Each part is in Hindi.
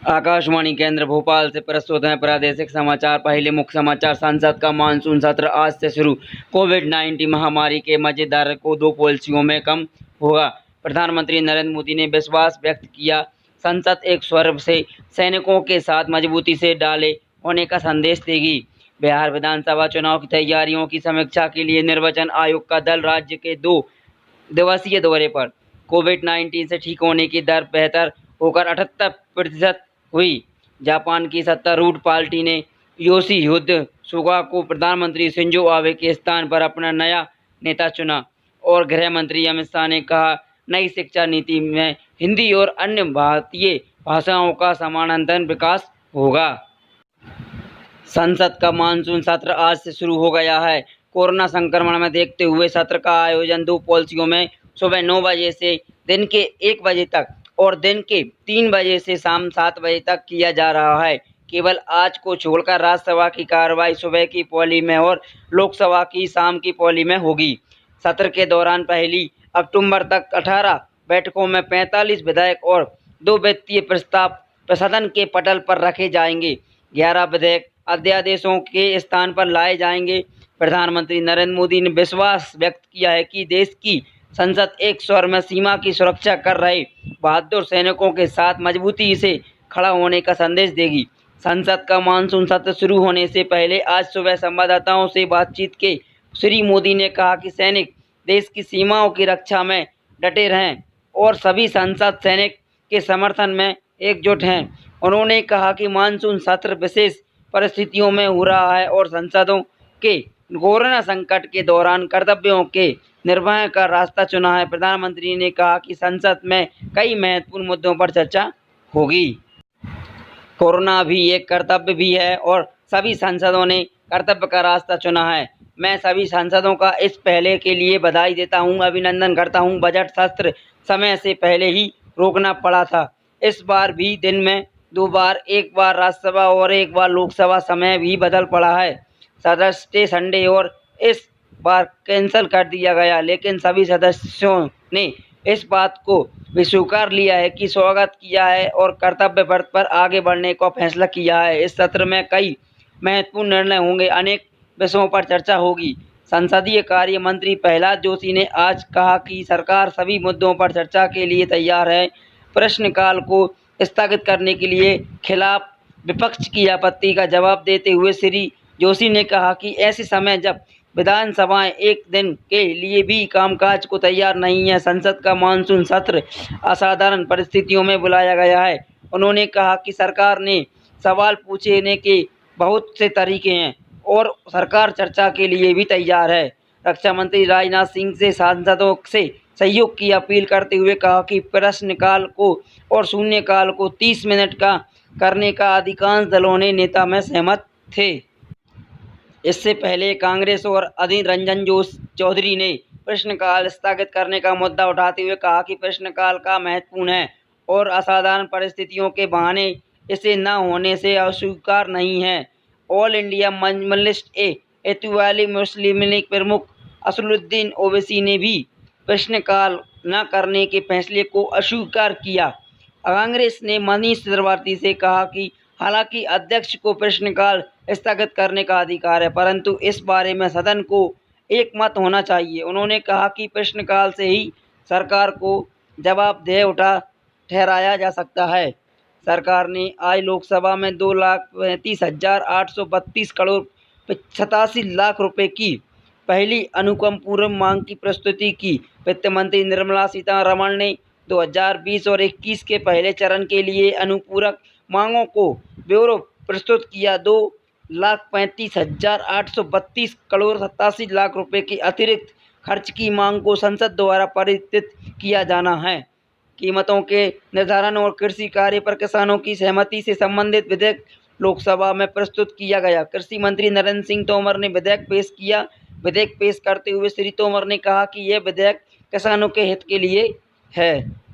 आकाशवाणी केंद्र भोपाल से प्रस्तुत हैं प्रादेशिक समाचार। पहले मुख्य समाचार। संसद का मानसून सत्र आज से शुरू। कोविड-19 महामारी के मजेदार को 2 पॉलिसियों में कम होगा। प्रधानमंत्री नरेंद्र मोदी ने विश्वास व्यक्त किया, संसद एक स्वर से सैनिकों के साथ मजबूती से डाले होने का संदेश देगी। बिहार विधानसभा चुनाव की तैयारियों की समीक्षा के लिए निर्वाचन आयोग का दल राज्य के 2 दिवसीय दौरे पर। कोविड-19 से ठीक होने की दर बेहतर होकर 78% हुई। जापान की सत्तारूढ़ पार्टी ने योशिहिदे सुगा को प्रधानमंत्री शिंजो आबे के स्थान पर अपना नया नेता चुना। और गृह मंत्री अमित शाह ने कहा, नई शिक्षा नीति में हिंदी और अन्य भारतीय भाषाओं का समानांतर विकास होगा। संसद का मानसून सत्र आज से शुरू हो गया है। कोरोना संक्रमण में देखते हुए सत्र का आयोजन 2 पॉलिसियों में सुबह 9 बजे से दिन के 1 बजे तक और दिन के 3 बजे से शाम 7 बजे तक किया जा रहा है। केवल आज को छोड़कर राज्यसभा की कार्रवाई सुबह की पाली में और लोकसभा की शाम की पाली में होगी। सत्र के दौरान 1 अक्टूबर तक 18 बैठकों में 45 विधेयक और 2 वित्तीय प्रस्ताव सदन के पटल पर रखे जाएंगे। 11 विधेयक अध्यादेशों के स्थान पर लाए जाएंगे। प्रधानमंत्री नरेंद्र मोदी ने विश्वास व्यक्त किया है कि देश की संसद एक स्वर में सीमा की सुरक्षा कर रहे बहादुर सैनिकों के साथ मजबूती से खड़ा होने का संदेश देगी। संसद का मानसून सत्र शुरू होने से पहले आज सुबह संवाददाताओं से बातचीत के श्री मोदी ने कहा कि सैनिक देश की सीमाओं की रक्षा में डटे रहें और सभी संसद सैनिक के समर्थन में एकजुट हैं। उन्होंने कहा कि मानसून सत्र विशेष परिस्थितियों में हो रहा है और संसदों के कोरोना संकट के दौरान कर्तव्यों के निर्वहन का रास्ता चुना है। प्रधानमंत्री ने कहा कि संसद में कई महत्वपूर्ण मुद्दों पर चर्चा होगी। कोरोना भी एक कर्तव्य भी है और सभी सांसदों ने कर्तव्य का रास्ता चुना है। मैं सभी सांसदों का इस पहले के लिए बधाई देता हूं, अभिनंदन करता हूं। बजट सत्र समय से पहले ही रोकना पड़ा था। इस बार भी दिन में 2 बार, एक बार राज्यसभा और एक बार लोकसभा समय भी बदल पड़ा है। सदस्य संडे और इस बार कैंसिल कर दिया गया, लेकिन सभी सदस्यों ने इस बात को भी स्वीकार लिया है कि स्वागत किया है और कर्तव्य पथ पर आगे बढ़ने का फैसला किया है। इस सत्र में कई महत्वपूर्ण निर्णय होंगे, अनेक विषयों पर चर्चा होगी। संसदीय कार्य मंत्री प्रहलाद जोशी ने आज कहा कि सरकार सभी मुद्दों पर चर्चा के लिए तैयार है। प्रश्नकाल को स्थगित करने के लिए खिलाफ विपक्ष की आपत्ति का जवाब देते हुए श्री जोशी ने कहा कि ऐसे समय जब विधानसभाएं एक दिन के लिए भी कामकाज को तैयार नहीं है, संसद का मानसून सत्र असाधारण परिस्थितियों में बुलाया गया है। उन्होंने कहा कि सरकार ने सवाल पूछने के बहुत से तरीके हैं और सरकार चर्चा के लिए भी तैयार है। रक्षा मंत्री राजनाथ सिंह से सांसदों से सहयोग की अपील करते हुए कहा कि प्रश्नकाल को और शून्यकाल को 30 मिनट का करने का अधिकांश दलों ने नेता में सहमत थे। इससे पहले कांग्रेस और अधीर रंजन चौधरी ने प्रश्नकाल स्थगित करने का मुद्दा उठाते हुए कहा कि प्रश्नकाल का महत्वपूर्ण है और असाधारण परिस्थितियों के बहाने इसे न होने से अस्वीकार नहीं है। ऑल इंडिया मजलिस इत्तेहादी मुस्लिम लीग प्रमुख असदुद्दीन ओवैसी ने भी प्रश्नकाल न करने के फैसले को अस्वीकार किया। कांग्रेस ने मनीष त्रिपाठी से कहा कि हालांकि अध्यक्ष को प्रश्नकाल स्थगित करने का अधिकार है, परंतु इस बारे में सदन को एक मत होना चाहिए। उन्होंने कहा कि प्रश्नकाल से ही सरकार को जवाबदेह ठहराया जा सकता है। सरकार ने आज लोकसभा में 2,35,832 करोड़ 87 लाख रुपए की पहली अनुकंप पूर्व मांग की प्रस्तुति की। वित्त मंत्री निर्मला सीतारमण ने 2020 और 21 के पहले चरण के लिए अनुपूरक मांगों को ब्यौरा प्रस्तुत किया। 2,35,832 करोड़ 87 लाख रुपए की अतिरिक्त खर्च की मांग को संसद द्वारा पारित किया जाना है। कीमतों के निर्धारण और कृषि कार्य पर किसानों की सहमति से संबंधित विधेयक लोकसभा में प्रस्तुत किया गया। कृषि मंत्री नरेंद्र सिंह तोमर ने विधेयक पेश किया। विधेयक पेश करते हुए श्री तोमर ने कहा कि यह विधेयक किसानों के हित के लिए है।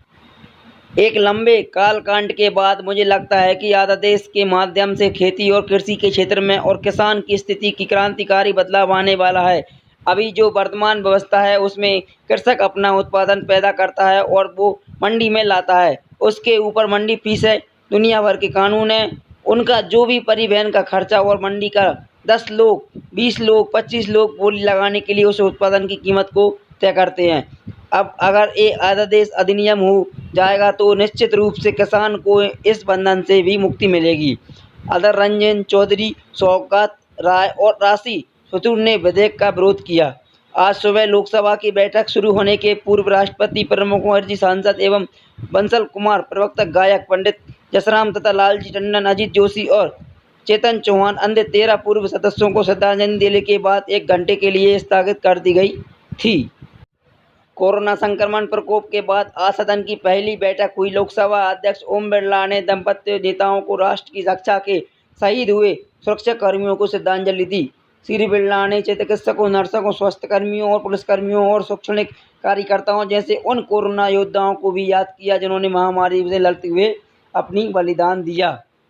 एक लंबे कालखंड के बाद मुझे लगता है कि अध्यादेश के माध्यम से खेती और कृषि के क्षेत्र में और किसान की स्थिति की क्रांतिकारी बदलाव आने वाला है। अभी जो वर्तमान व्यवस्था है उसमें कृषक अपना उत्पादन पैदा करता है और वो मंडी में लाता है, उसके ऊपर मंडी फीस है दुनिया भर के कानून हैं, उनका जो भी परिवहन का खर्चा और मंडी का 10 लोग, 20 लोग, 25 लोग बोली लगाने के लिए उस उत्पादन की कीमत को तय करते हैं। अब अगर ये अध्यादेश अधिनियम हो जाएगा तो निश्चित रूप से किसान को इस बंधन से भी मुक्ति मिलेगी। अधर रंजन चौधरी, शौकत राय और राशि शतुर ने विधेयक का विरोध किया। आज सुबह लोकसभा की बैठक शुरू होने के पूर्व राष्ट्रपति प्रणब मुखर्जी, सांसद एवं बंसल कुमार, प्रवक्ता गायक पंडित जसराम तथा लालजी टंडन, अजीत जोशी और चेतन चौहान अन्य 13 पूर्व सदस्यों को श्रद्धांजलि देने के बाद 1 घंटे के लिए स्थगित कर दी गई थी। कोरोना संक्रमण प्रकोप के बाद आज सदन की पहली बैठक हुई। लोकसभा अध्यक्ष ओम बिरला ने दंपत्ति नेताओं को राष्ट्र की रक्षा के शहीद हुए सुरक्षा कर्मियों को श्रद्धांजलि दी। श्री बिरला ने चिकित्सकों, नर्सों, स्वास्थ्य कर्मियों और पुलिसकर्मियों और शैक्षणिक कार्यकर्ताओं जैसे उन कोरोना योद्धाओं को भी याद किया जिन्होंने महामारी से लड़ते हुए अपनी बलिदान दिया।